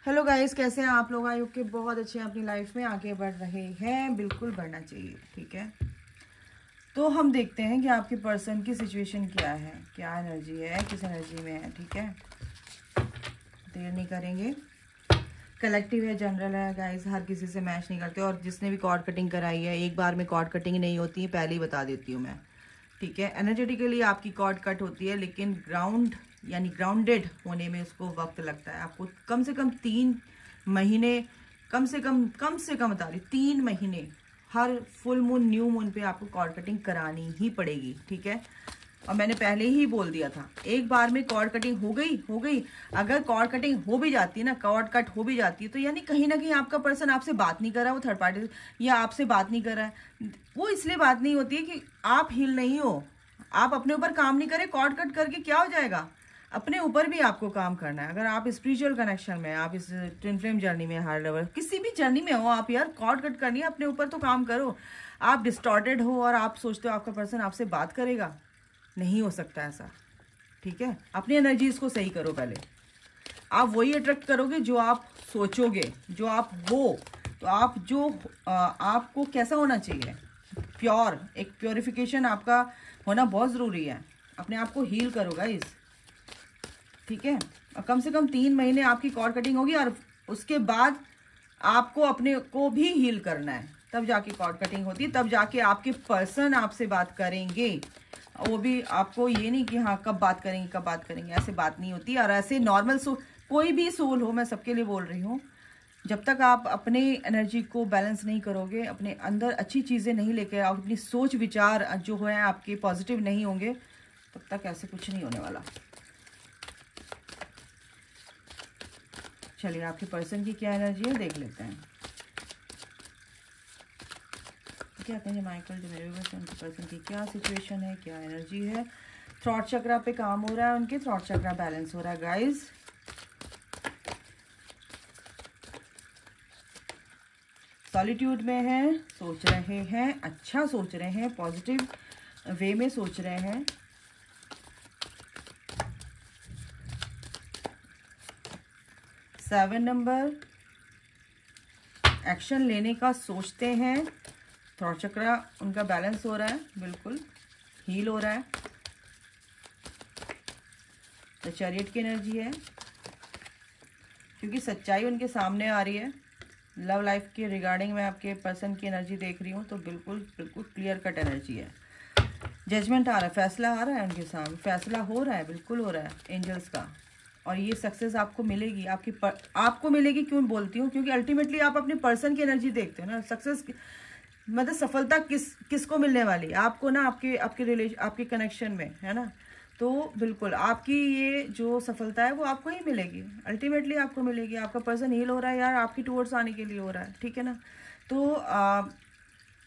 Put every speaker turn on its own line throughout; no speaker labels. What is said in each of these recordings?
Hello guys, कैसे हैं आप लोग? आई होप के बहुत अच्छे हैं, अपनी लाइफ में आगे बढ़ रहे हैं। बिल्कुल बढ़ना चाहिए, ठीक है। तो हम देखते हैं कि आपके पर्सन की सिचुएशन क्या है, क्या एनर्जी है, किस एनर्जी में है, ठीक है। देर नहीं करेंगे। कलेक्टिव है, जनरल है गाइस, हर किसी से मैच नहीं करते। और जिसने भी कॉर्ड कटिंग कराई है, एक बार में कॉर्ड कटिंग नहीं होती है, पहले ही बता देती हूँ मैं, ठीक है। एनर्जेटिकली आपकी कॉर्ड कट होती है, लेकिन ग्राउंड यानी ग्राउंडेड होने में उसको वक्त लगता है। आपको कम से कम 3 महीने, कम से कम बता रही 3 महीने, हर फुल मून न्यू मून पे आपको कॉर्ड कटिंग करानी ही पड़ेगी, ठीक है। और मैंने पहले ही बोल दिया था, एक बार में कॉर्ड कटिंग हो गई। अगर कॉर्ड कटिंग हो भी जाती है ना, कॉर्ड कट हो भी जाती है, तो यानी कहीं ना कहीं आपका पर्सन आपसे बात नहीं कर रहा है, वो थर्ड पार्टी या आपसे बात नहीं कर रहा है। वो इसलिए बात नहीं होती है कि आप हील नहीं हो, आप अपने ऊपर काम नहीं करें। कॉर्ड कट करके क्या हो जाएगा? अपने ऊपर भी आपको काम करना है। अगर आप स्पिरिचुअल कनेक्शन में, आप इस ट्विन फ्लेम जर्नी में, हायर लेवल किसी भी जर्नी में हो आप, यार कॉर्ड कट करनी है, अपने ऊपर तो काम करो। आप डिस्टॉर्टेड हो और आप सोचते हो आपका पर्सन आपसे बात करेगा, नहीं हो सकता ऐसा, ठीक है। अपनी एनर्जीज को सही करो पहले। आप वही अट्रैक्ट करोगे जो आप सोचोगे, जो आप हो। तो आप जो आपको कैसा होना चाहिए, प्योर, एक प्योरिफिकेशन आपका होना बहुत ज़रूरी है। अपने आप को हील करो गाइस, ठीक है। और कम से कम 3 महीने आपकी कॉर्ड कटिंग होगी, और उसके बाद आपको अपने को भी हील करना है, तब जाके कॉर्ड कटिंग होती है, तब जाके आपके पर्सन आपसे बात करेंगे। वो भी आपको ये नहीं कि हाँ कब बात करेंगे, ऐसे बात नहीं होती। और ऐसे नॉर्मल कोई भी सोल हो, मैं सबके लिए बोल रही हूँ, जब तक आप अपने एनर्जी को बैलेंस नहीं करोगे, अपने अंदर अच्छी चीज़ें नहीं लेके आओ, अपनी सोच विचार जो है आपके पॉजिटिव नहीं होंगे, तब तक ऐसे कुछ नहीं होने वाला। चलिए, आपके पर्सन की क्या एनर्जी है देख लेते हैं। क्या कहेंगे माइकल जो मेरे उनके पर्सन की क्या सिचुएशन है, क्या एनर्जी है। थ्रॉट चक्रा पे काम हो रहा है, उनके थ्रॉट चक्रा बैलेंस हो रहा है गाइस। सॉलिट्यूड में है, सोच रहे हैं, अच्छा सोच रहे हैं, पॉजिटिव वे में सोच रहे हैं। सेवन नंबर, एक्शन लेने का सोचते हैं। थ्रॉट चक्रा उनका बैलेंस हो रहा है, बिल्कुल हील हो रहा है। तो चैरियट की एनर्जी है, क्योंकि सच्चाई उनके सामने आ रही है। लव लाइफ के रिगार्डिंग मैं आपके पर्सन की एनर्जी देख रही हूँ, तो बिल्कुल क्लियर कट एनर्जी है। जजमेंट आ रहा है, फैसला आ रहा है उनके सामने, फैसला हो रहा है, बिल्कुल हो रहा है एंजल्स का। और ये सक्सेस आपको मिलेगी, आपको मिलेगी। क्यों बोलती हूँ? क्योंकि अल्टीमेटली आप अपने पर्सन की एनर्जी देखते हो ना। सक्सेस मतलब सफलता किसको मिलने वाली है? आपको ना, आपके कनेक्शन में, है ना। तो बिल्कुल आपकी ये जो सफलता है वो आपको ही मिलेगी, अल्टीमेटली आपको मिलेगी। आपका पर्सन हील हो रहा है यार, आपकी टूवर्ड्स आने के लिए हो रहा है, ठीक है ना। तो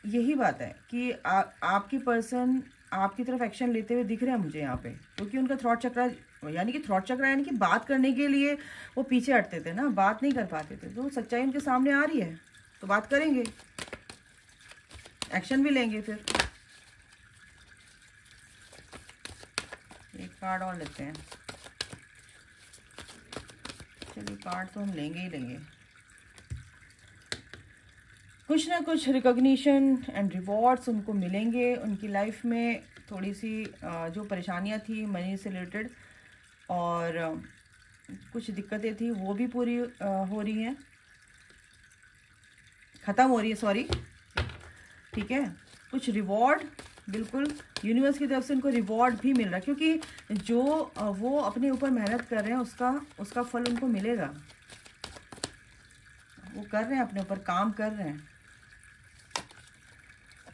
यही बात है कि आपकी पर्सन आपकी तरफ एक्शन लेते हुए दिख रहे हैं मुझे यहाँ पे, क्योंकि उनका थ्रॉट चक्रा यानी कि बात करने के लिए वो पीछे हटते थे ना, बात नहीं कर पाते थे। तो सच्चाई उनके सामने आ रही है, तो बात करेंगे, एक्शन भी लेंगे। फिर एक कार्ड और लेते हैं। चलिए, कार्ड तो हम लेंगे ही लेंगे। कुछ ना कुछ रिकॉग्निशन एंड रिवॉर्ड्स उनको मिलेंगे। उनकी लाइफ में थोड़ी सी जो परेशानियां थी मनी से रिलेटेड, और कुछ दिक्कतें थी, वो भी पूरी हो रही हैं, ख़त्म हो रही है, सॉरी, ठीक है। कुछ रिवॉर्ड, बिल्कुल यूनिवर्स की तरफ से उनको रिवॉर्ड भी मिल रहा है, क्योंकि जो वो अपने ऊपर मेहनत कर रहे हैं उसका फल उनको मिलेगा। वो कर रहे हैं, अपने ऊपर काम कर रहे हैं,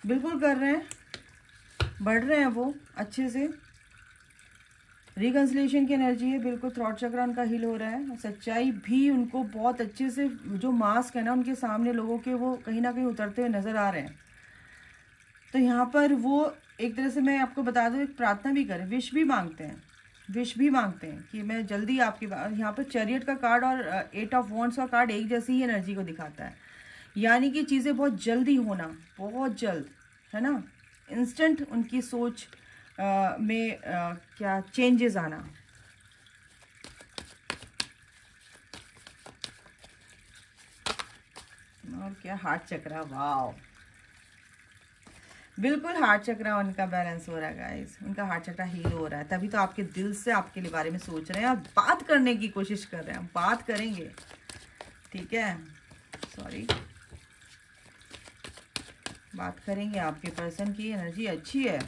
बिल्कुल कर रहे हैं, बढ़ रहे हैं वो अच्छे से। रिकंसिलिएशन की एनर्जी है, बिल्कुल थ्रॉट चक्र उनका हील हो रहा है। सच्चाई भी उनको बहुत अच्छे से, जो मास्क है ना उनके सामने लोगों के, वो कहीं ना कहीं उतरते हुए नजर आ रहे हैं। तो यहाँ पर वो एक तरह से, मैं आपको बता दूं, एक प्रार्थना भी करें, विश भी मांगते हैं कि मैं जल्दी आपकी। यहाँ पर चैरियट का कार्ड और 8 ऑफ वॉन्ड्स का कार्ड एक जैसी ही एनर्जी को दिखाता है, यानी कि चीज़ें बहुत जल्दी होना, बहुत जल्द, है ना। इंस्टेंट उनकी सोच में क्या चेंजेस आना। और क्या, हार्ट चक्रा, वाओ, बिल्कुल हार्ट चक्रा उनका बैलेंस हो रहा है गाइस, उनका हार्ट चक्रा हील हो रहा है, तभी तो आपके दिल से आपके लिए बारे में सोच रहे हैं और बात करने की कोशिश कर रहे हैं। बात करेंगे, ठीक है, सॉरी, बात करेंगे। आपके पर्सन की एनर्जी अच्छी है।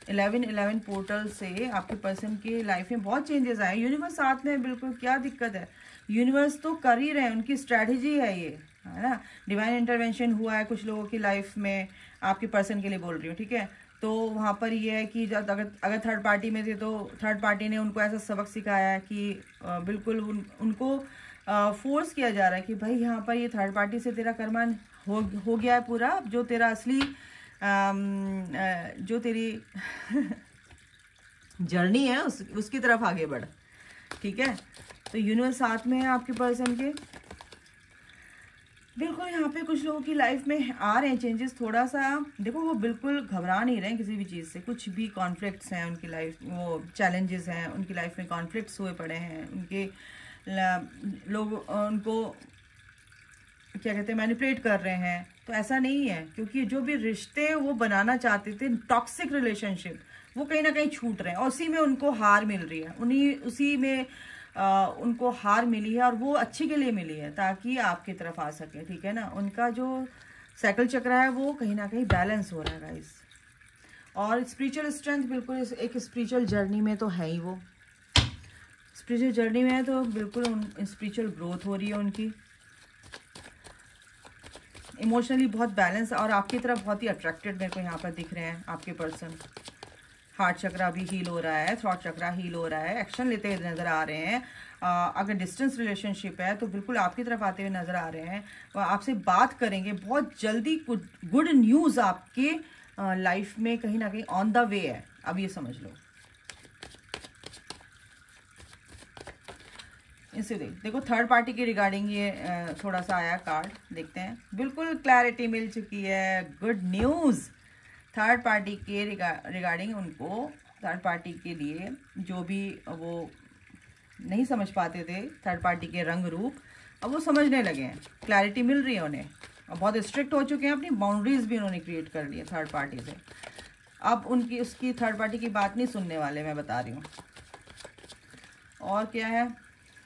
11-11 पोर्टल से आपके पर्सन की लाइफ में बहुत चेंजेस आए। यूनिवर्स साथ में, बिल्कुल, क्या दिक्कत है, यूनिवर्स तो कर ही रहे हैं, उनकी स्ट्रैटेजी है ये, है ना। डिवाइन इंटरवेंशन हुआ है कुछ लोगों की लाइफ में, आपके पर्सन के लिए बोल रही हूँ, ठीक है। तो वहाँ पर ये है कि जब अगर थर्ड पार्टी में थे तो थर्ड पार्टी ने उनको ऐसा सबक सिखाया है कि बिल्कुल उनको फोर्स किया जा रहा है कि भाई यहाँ पर ये थर्ड पार्टी से तेरा कर्मा हो गया है पूरा, जो तेरा असली जो तेरी जर्नी है उसकी तरफ आगे बढ़, ठीक है। तो यूनिवर्स साथ में है आपके पर्सन के, बिल्कुल। यहाँ पे कुछ लोगों की लाइफ में आ रहे हैं चेंजेस, थोड़ा सा देखो, वो बिल्कुल घबरा नहीं रहे हैं किसी भी चीज़ से। कुछ भी कॉन्फ्लिक्ट्स हैं उनकी लाइफ, वो चैलेंजेस हैं उनकी लाइफ में, कॉन्फ्लिक्ट्स हुए पड़े हैं उनके, लोग उनको क्या कहते हैं, मैनिपुलेट कर रहे हैं। तो ऐसा नहीं है, क्योंकि जो भी रिश्ते वो बनाना चाहते थे, टॉक्सिक रिलेशनशिप, वो कहीं ना कहीं छूट रहे हैं और उसी में उनको हार मिल रही है, उसी में उनको हार मिली है और वो अच्छे के लिए मिली है ताकि आपकी तरफ आ सके, ठीक है ना। उनका जो साइकिल चक्र है वो कहीं ना कहीं बैलेंस हो रहा है गाइस। और स्पिरिचुअल स्ट्रेंथ, बिल्कुल एक स्पिरिचुअल जर्नी में तो है ही, वो स्पिरिचुअल जर्नी में है तो बिल्कुल स्पिरिचुअल ग्रोथ हो रही है उनकी। इमोशनली बहुत बैलेंस और आपकी तरफ बहुत ही अट्रैक्टेड मेरे को यहाँ पर दिख रहे हैं आपके पर्सन। हार्ट चक्रा भी हील हो रहा है, थ्रॉट चक्रा हील हो रहा है, एक्शन लेते हुए नज़र आ रहे हैं। अगर डिस्टेंस रिलेशनशिप है तो बिल्कुल आपकी तरफ आते हुए नज़र आ रहे हैं, आपसे बात करेंगे बहुत जल्दी। गुड न्यूज़ आपके लाइफ में कहीं ना कहीं ऑन द वे है, अब ये समझ लो। इसे देखो, थर्ड पार्टी के रिगार्डिंग ये थोड़ा सा आया कार्ड, देखते हैं। बिल्कुल क्लैरिटी मिल चुकी है, गुड न्यूज़ थर्ड पार्टी के रिगार्डिंग। उनको थर्ड पार्टी के लिए जो भी वो नहीं समझ पाते थे थर्ड पार्टी के रंग रूप, अब वो समझने लगे हैं, क्लैरिटी मिल रही है उन्हें, और बहुत स्ट्रिक्ट हो चुके हैं, अपनी बाउंड्रीज भी उन्होंने क्रिएट कर ली है थर्ड पार्टी से। अब उसकी थर्ड पार्टी की बात नहीं सुनने वाले, मैं बता रही हूँ। और क्या है,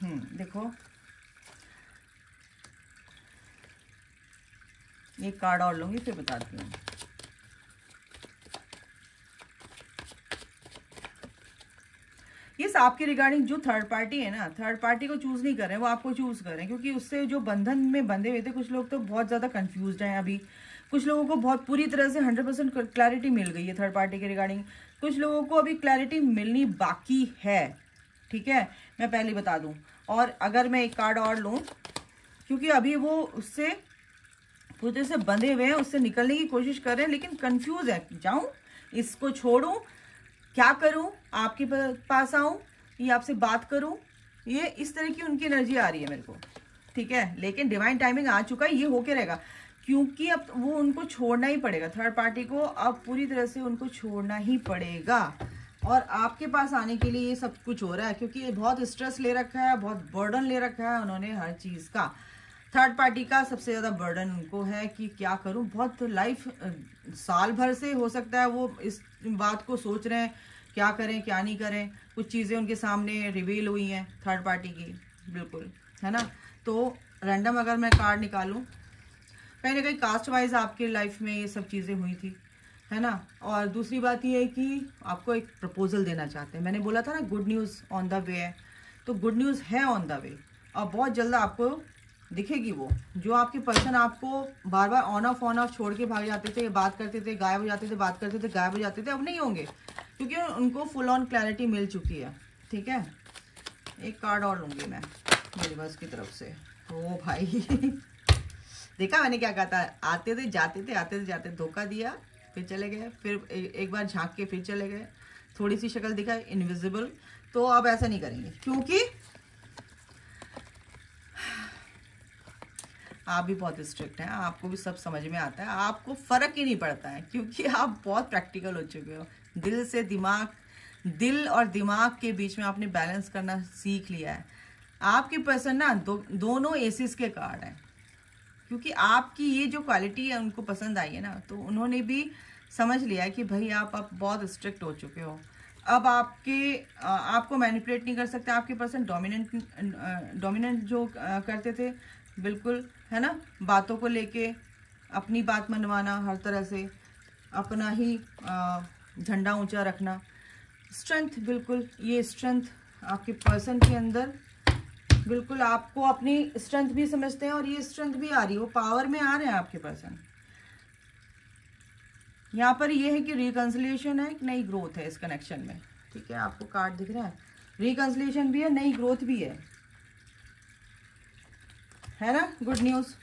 देखो, एक कार्ड और लूंगी फिर बताती हूँ। ये आपके रिगार्डिंग जो थर्ड पार्टी है ना, थर्ड पार्टी को चूज नहीं कर रहे हैं, वो आपको चूज कर रहे हैं, क्योंकि उससे जो बंधन में बंधे हुए थे कुछ लोग तो बहुत ज्यादा कंफ्यूज्ड हैं अभी। कुछ लोगों को बहुत पूरी तरह से 100% क्लैरिटी मिल गई है थर्ड पार्टी के रिगार्डिंग, कुछ लोगों को अभी क्लैरिटी मिलनी बाकी है, ठीक है, मैं पहले बता दूं। और अगर मैं एक कार्ड और लूं, क्योंकि अभी वो उससे पूरी तरह से बंधे हुए हैं, उससे निकलने की कोशिश कर रहे हैं, लेकिन कंफ्यूज है, जाऊं, इसको छोड़ूं, क्या करूं, आपके पास आऊं या आपसे बात करूं, ये इस तरह की उनकी एनर्जी आ रही है मेरे को, ठीक है। लेकिन डिवाइन टाइमिंग आ चुका है, ये होके रहेगा, क्योंकि अब वो उनको छोड़ना ही पड़ेगा, थर्ड पार्टी को अब पूरी तरह से उनको छोड़ना ही पड़ेगा। और आपके पास आने के लिए ये सब कुछ हो रहा है, क्योंकि ये बहुत स्ट्रेस ले रखा है, बहुत बर्डन ले रखा है उन्होंने हर चीज़ का। थर्ड पार्टी का सबसे ज़्यादा बर्डन उनको है कि क्या करूं, बहुत लाइफ साल भर से हो सकता है वो इस बात को सोच रहे हैं क्या करें क्या नहीं करें। कुछ चीज़ें उनके सामने रिवील हुई हैं थर्ड पार्टी की, बिल्कुल, है ना। तो रैंडम अगर मैं कार्ड निकालूं, कहीं ना कहीं कास्ट वाइज आपके लाइफ में ये सब चीज़ें हुई थी, है ना। और दूसरी बात ये है कि आपको एक प्रपोजल देना चाहते हैं, मैंने बोला था ना good news on the way है, तो गुड न्यूज़ है ऑन द वे, और बहुत जल्द आपको दिखेगी वो। जो आपके पर्सन आपको बार बार ऑन ऑफ छोड़ के भाग जाते थे, बात करते थे गायब हो जाते थे, बात करते थे गायब हो जाते थे, अब नहीं होंगे, क्योंकि उनको फुल ऑन क्लैरिटी मिल चुकी है, ठीक है। एक कार्ड और लूँगी मैं यूनिवर्स की तरफ से। ओ भाई देखा मैंने क्या कहा था, आते थे जाते थे, आते थे जाते, धोखा दिया फिर चले गए, फिर एक बार झांक के फिर चले गए, थोड़ी सी शक्ल दिखा इनविजिबल। तो अब ऐसा नहीं करेंगे, क्योंकि आप भी बहुत स्ट्रिक्ट हैं, आपको भी सब समझ में आता है, आपको फर्क ही नहीं पड़ता है, क्योंकि आप बहुत प्रैक्टिकल हो चुके हो। दिल से दिमाग, दिल और दिमाग के बीच में आपने बैलेंस करना सीख लिया है। आपके पर्सन ना दोनों एसिस के कार्ड हैं, क्योंकि आपकी ये जो क्वालिटी है उनको पसंद आई है ना, तो उन्होंने भी समझ लिया कि भाई आप बहुत स्ट्रिक्ट हो चुके हो, अब आपको मैनिपुलेट नहीं कर सकते। आपके पर्सन डोमिनेंट जो करते थे, बिल्कुल है ना, बातों को लेके अपनी बात मनवाना, हर तरह से अपना ही झंडा ऊंचा रखना, स्ट्रेंथ, बिल्कुल ये स्ट्रेंथ आपके पर्सन के अंदर, बिल्कुल आपको अपनी स्ट्रेंथ भी समझते हैं और ये स्ट्रेंथ भी आ रही है, वो पावर में आ रहे हैं आपके पर्सन। यहाँ पर ये है कि रिकंसिलिएशन है, एक नई ग्रोथ है इस कनेक्शन में, ठीक है, आपको कार्ड दिख रहा है, रिकंसिलिएशन भी है, नई ग्रोथ भी है ना, गुड न्यूज़।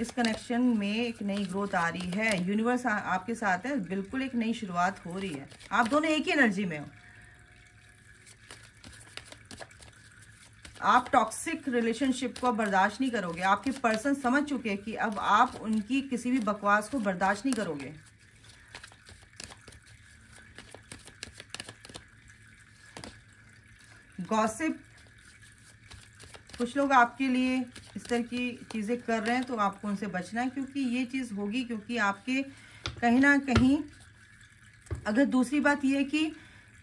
इस कनेक्शन में एक नई ग्रोथ आ रही है, यूनिवर्स आपके साथ है, बिल्कुल एक नई शुरुआत हो रही है, आप दोनों एक ही एनर्जी में हो। आप टॉक्सिक रिलेशनशिप को बर्दाश्त नहीं करोगे, आपके पर्सन समझ चुके हैं कि अब आप उनकी किसी भी बकवास को बर्दाश्त नहीं करोगे। गॉसिप, कुछ लोग आपके लिए इस तरह की चीज़ें कर रहे हैं, तो आपको उनसे बचना है, क्योंकि ये चीज़ होगी, क्योंकि आपके कहीं ना कहीं, अगर दूसरी बात ये है कि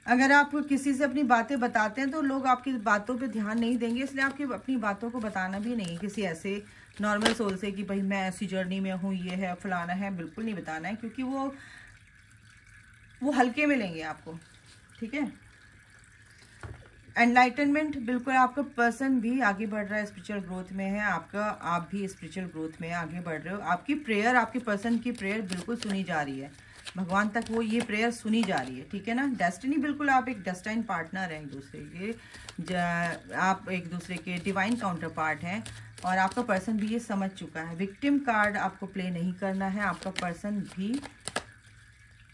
अगर आप किसी से अपनी बातें बताते हैं तो लोग आपकी बातों पे ध्यान नहीं देंगे, इसलिए आपकी अपनी बातों को बताना भी नहीं किसी ऐसे नॉर्मल सोल से कि भाई मैं ऐसी जर्नी में हूँ, ये है फलाना है, बिल्कुल नहीं बताना है, क्योंकि वो हल्के में लेंगे आपको, ठीक है। एनलाइटनमेंट, बिल्कुल आपका पर्सन भी आगे बढ़ रहा है, स्पिरिचुअल ग्रोथ में है, आप भी स्पिरिचुअल ग्रोथ में आगे बढ़ रहे हो। आपकी प्रेयर, आपके पर्सन की प्रेयर बिल्कुल सुनी जा रही है, भगवान तक वो ये प्रेयर सुनी जा रही है, ठीक है ना। डेस्टिनी, बिल्कुल आप एक डेस्टाइन पार्टनर हैं एक दूसरे के, आप एक दूसरे के डिवाइन काउंटर पार्ट हैं, और आपका पर्सन भी ये समझ चुका है। विक्टिम कार्ड आपको प्ले नहीं करना है, आपका पर्सन भी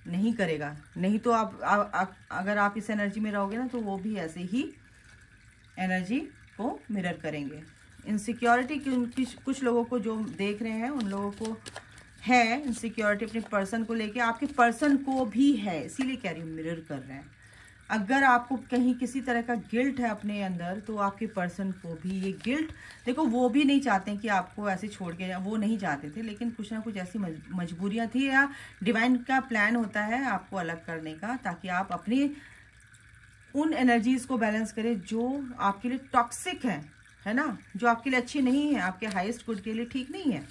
नहीं करेगा, नहीं तो अगर आप इस एनर्जी में रहोगे ना, तो वो भी ऐसे ही एनर्जी को मिरर करेंगे। इनसिक्योरिटी कुछ लोगों को जो देख रहे हैं, उन लोगों को है इनसिक्योरिटी अपने पर्सन को लेके, आपके पर्सन को भी है, इसीलिए कह रही हूँ मिरर कर रहे हैं। अगर आपको कहीं किसी तरह का गिल्ट है अपने अंदर, तो आपके पर्सन को भी ये गिल्ट, देखो वो भी नहीं चाहते कि आपको ऐसे छोड़ के, वो नहीं चाहते थे, लेकिन कुछ ना कुछ ऐसी मजबूरियां थी, या डिवाइन का प्लान होता है आपको अलग करने का, ताकि आप अपनी उन एनर्जीज को बैलेंस करें जो आपके लिए टॉक्सिक है ना, जो आपके लिए अच्छी नहीं है, आपके हाईएस्ट गुड के लिए ठीक नहीं है,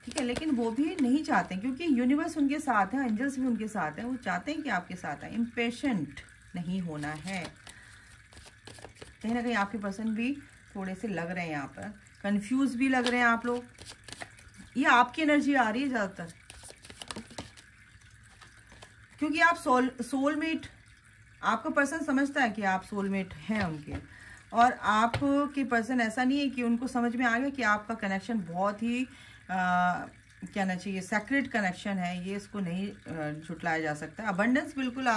ठीक है, लेकिन वो भी नहीं चाहते, क्योंकि यूनिवर्स उनके साथ है, एंजल्स भी उनके साथ है, वो चाहते हैं कि आपके साथ है। इम्पेशेंट नहीं होना है, कहीं ना कहीं आपके पर्सन भी थोड़े से लग रहे हैं यहाँ पर, कंफ्यूज भी लग रहे हैं आप लोग, ये आपकी एनर्जी आ रही है ज़्यादातर, क्योंकि आप सोलमेट, आपका पर्सन समझता है कि आप सोलमेट हैं उनके, और आपके पर्सन ऐसा नहीं है कि उनको समझ में आ गया कि आपका कनेक्शन बहुत ही कहना चाहिए सेक्रेट कनेक्शन है, ये इसको नहीं झुटलाया जा सकता। अबंडेंस, बिल्कुल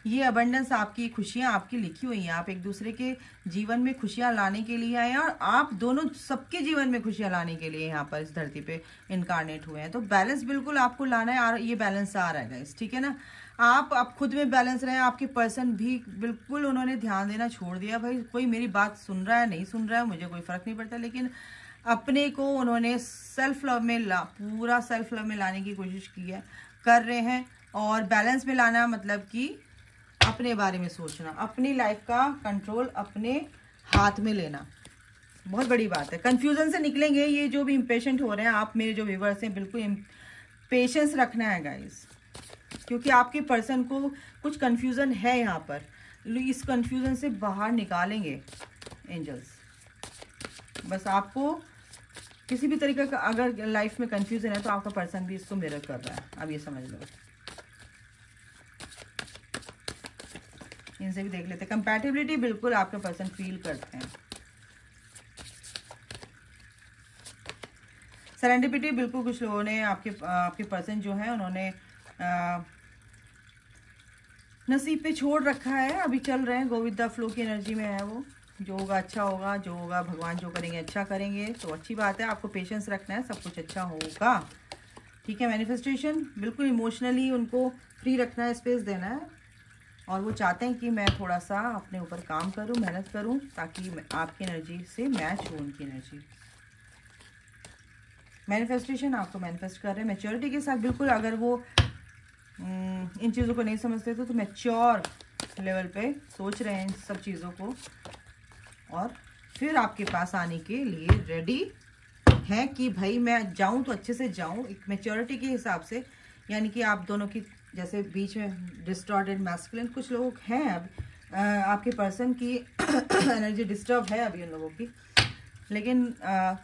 ये अबंडेंस आपकी खुशियाँ आपकी लिखी हुई हैं, आप एक दूसरे के जीवन में खुशियाँ लाने के लिए आए हैं, और आप दोनों सबके जीवन में खुशियाँ लाने के लिए यहाँ पर इस धरती पे इनकारनेट हुए हैं। तो बैलेंस बिल्कुल आपको लाना है, और ये बैलेंस आ रहा है गाइस, ठीक है ना। आप खुद में बैलेंस रहे, आपके पर्सन भी बिल्कुल उन्होंने ध्यान देना छोड़ दिया, भाई कोई मेरी बात सुन रहा है नहीं सुन रहा है मुझे कोई फर्क नहीं पड़ता, लेकिन अपने को उन्होंने सेल्फ लव में पूरा सेल्फ लव में लाने की कोशिश की है, कर रहे हैं। और बैलेंस में लाना मतलब कि अपने बारे में सोचना, अपनी लाइफ का कंट्रोल अपने हाथ में लेना, बहुत बड़ी बात है। कंफ्यूजन से निकलेंगे, ये जो भी इम्पेशेंट हो रहे हैं आप मेरे जो व्यूवर्स हैं, बिल्कुल पेशेंस रखना है गाइस, क्योंकि आपके पर्सन को कुछ कंफ्यूजन है यहाँ पर, इस कंफ्यूजन से बाहर निकालेंगे एंजल्स। बस आपको किसी भी तरीके का अगर लाइफ में कंफ्यूजन है, तो आपका पर्सन भी इसको मिरर कर रहा है, अब ये समझ लो। इनसे भी देख लेते हैं कंपैटिबिलिटी, बिल्कुल आपका पर्सन फील करते हैं। सेरेंडिपिटी, बिल्कुल कुछ लोगों ने आपके पर्सन जो है उन्होंने नसीब पे छोड़ रखा है, अभी चल रहे हैं, गो विद द फ्लो की एनर्जी में है वो, जो होगा अच्छा होगा, जो होगा भगवान जो करेंगे अच्छा करेंगे, तो अच्छी बात है। आपको पेशेंस रखना है, सब कुछ अच्छा होगा, ठीक है। मैनिफेस्टेशन, बिल्कुल इमोशनली उनको फ्री रखना है, स्पेस देना है, और वो चाहते हैं कि मैं थोड़ा सा अपने ऊपर काम करूं, मेहनत करूं, ताकि आपकी एनर्जी से मैच हो उनकी एनर्जी। मैनिफेस्टेशन आपको मैनिफेस्ट कर रहे हैं मैच्योरिटी के साथ, बिल्कुल। अगर वो इन चीज़ों को नहीं समझते तो मैच्योर लेवल पे सोच रहे हैं इन सब चीज़ों को, और फिर आपके पास आने के लिए रेडी है कि भाई मैं जाऊं तो अच्छे से जाऊं, एक मैच्योरिटी के हिसाब से। यानी कि आप दोनों की जैसे बीच में डिस्टॉर्टेड मैस्कुलिन कुछ लोग हैं, अब आपके पर्सन की एनर्जी डिस्टर्ब है अभी उन लोगों की, लेकिन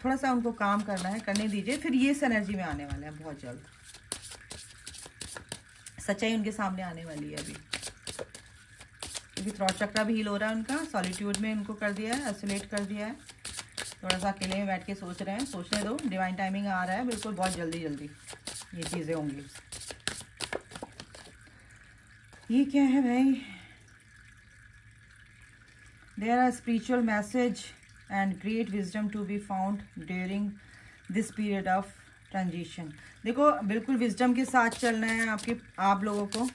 थोड़ा सा उनको काम करना है, करने दीजिए, फिर ये इस एनर्जी में आने वाले हैं बहुत जल्द। सच्चाई उनके सामने आने वाली है अभी, क्योंकि थ्रॉट चक्रा भी हील हो रहा है उनका, सॉलिट्यूड में उनको कर दिया है, आइसोलेट कर दिया है, थोड़ा सा अकेले में बैठ के सोच रहे हैं। सोचने दो, डिवाइन टाइमिंग आ रहा है, बिल्कुल बहुत जल्दी जल्दी ये चीज़ें होंगी। ये क्या है भाई? There are spiritual message and great wisdom to be found during this period of transition. देखो बिल्कुल विजडम के साथ चलना है आप लोगों को,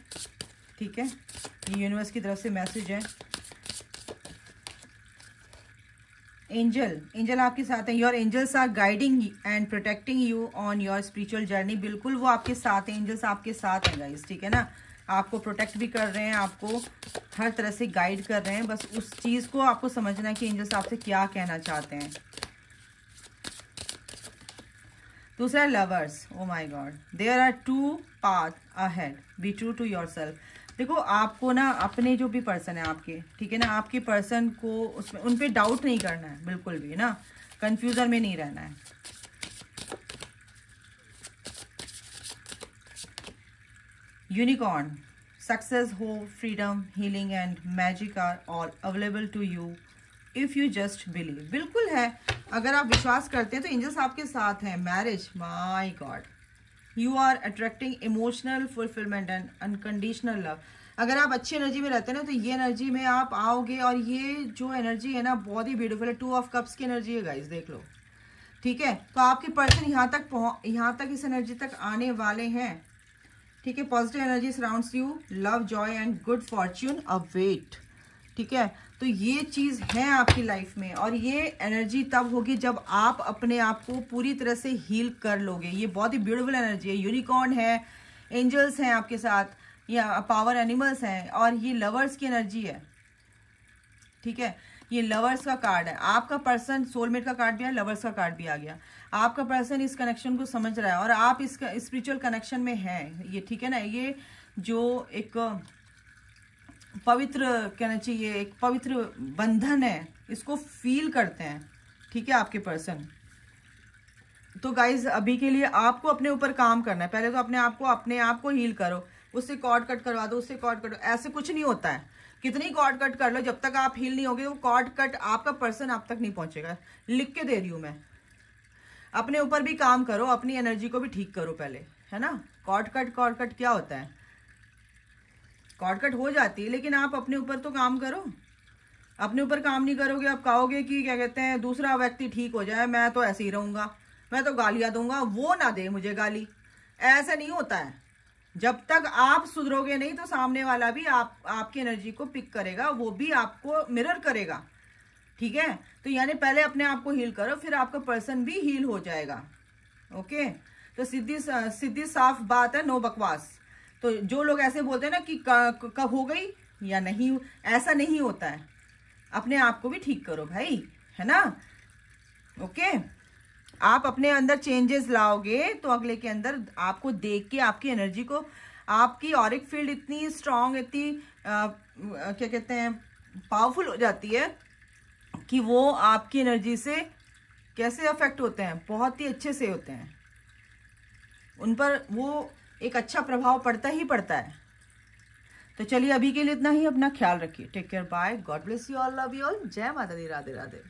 ठीक है? ये यूनिवर्स की तरफ से मैसेज है। एंजल आपके साथ है। Your angels are guiding and protecting you on your spiritual journey. बिल्कुल वो आपके साथ है, एंजल्स आपके साथ हैं गाइस, ठीक है ना? आपको प्रोटेक्ट भी कर रहे हैं, आपको हर तरह से गाइड कर रहे हैं। बस उस चीज़ को आपको समझना है कि एंजल्स आपसे क्या कहना चाहते हैं। दूसरा lovers, oh my god, there are 2 path ahead, be true to yourself. देखो आपको ना अपने जो भी पर्सन है आपके, ठीक है ना, आपके पर्सन को उसमें उन पे डाउट नहीं करना है बिल्कुल भी ना, कंफ्यूजन में नहीं रहना है। Unicorn, success, hope, freedom, healing and magic are all available to you if you just believe. बिल्कुल है, अगर आप विश्वास करते हैं तो एंजल्स आपके साथ हैं। Marriage, my god, you are attracting emotional fulfilment and unconditional love. अगर आप अच्छी एनर्जी में रहते हैं ना तो ये एनर्जी में आप आओगे, और ये जो एनर्जी है ना बहुत ही ब्यूटीफुल है। 2 ऑफ कप्स की एनर्जी है गाइस, देख लो, ठीक है? तो आपके पर्सन यहाँ तक इस एनर्जी तक आने वाले हैं, ठीक है? Positive energy surrounds you, love, Joy and good Fortune await, ठीक है? तो ये चीज़ है आपकी लाइफ में, और ये एनर्जी तब होगी जब आप अपने आप को पूरी तरह से हील कर लोगे। ये बहुत ही ब्यूटीफुल एनर्जी है। यूनिकॉर्न है, एंजल्स हैं आपके साथ, या पावर एनिमल्स हैं, और ये लवर्स की एनर्जी है, ठीक है? ये लवर्स का कार्ड है। आपका पर्सन, सोलमेट का कार्ड भी है, लवर्स का कार्ड भी आ गया। आपका पर्सन इस कनेक्शन को समझ रहा है, और आप इसका स्पिरिचुअल कनेक्शन में हैं ये, ठीक है ना? ये जो एक पवित्र कहना चाहिए, एक पवित्र बंधन है, इसको फील करते हैं, ठीक है? आपके पर्सन। तो गाइज अभी के लिए आपको अपने ऊपर काम करना है। पहले तो अपने आप को हील करो, उससे कॉर्ड कट करवा दो, उससे कॉर्ड कट। ऐसे कुछ नहीं होता है, कितनी कॉर्ड कट कर लो, जब तक आप हील नहीं होगे वो कॉर्ड कट आपका पर्सन आप तक नहीं पहुंचेगा। लिख के दे रही हूं मैं। अपने ऊपर भी काम करो, अपनी एनर्जी को भी ठीक करो पहले, है ना? कॉर्ड कट क्या होता है? कॉर्ड कट हो जाती है, लेकिन आप अपने ऊपर तो काम करो। अपने ऊपर काम नहीं करोगे, आप कहोगे कि क्या कहते हैं, दूसरा व्यक्ति ठीक हो जाए, मैं तो ऐसे ही रहूंगा, मैं तो गालियां दूंगा, वो ना दे मुझे गाली। ऐसा नहीं होता है। जब तक आप सुधरोगे नहीं तो सामने वाला भी आपकी एनर्जी को पिक करेगा, वो भी आपको मिरर करेगा, ठीक है? तो यानी पहले अपने आप को हील करो, फिर आपका पर्सन भी हील हो जाएगा। ओके, तो सीधी साफ बात है, नो बकवास। तो जो लोग ऐसे बोलते हैं ना कि कब हो गई या नहीं, ऐसा नहीं होता है। अपने आप को भी ठीक करो भाई, है ना? ओके, आप अपने अंदर चेंजेस लाओगे तो अगले के अंदर आपको देख के आपकी एनर्जी को, आपकी ऑरिक फील्ड इतनी स्ट्रांग, इतनी क्या कहते हैं, पावरफुल हो जाती है कि वो आपकी एनर्जी से कैसे अफेक्ट होते हैं, बहुत ही अच्छे से होते हैं। उन पर वो एक अच्छा प्रभाव पड़ता ही पड़ता है। तो चलिए अभी के लिए इतना ही। अपना ख्याल रखिए। Take care, bye, god bless you all, love you all, जय माता दी, राधे राधे।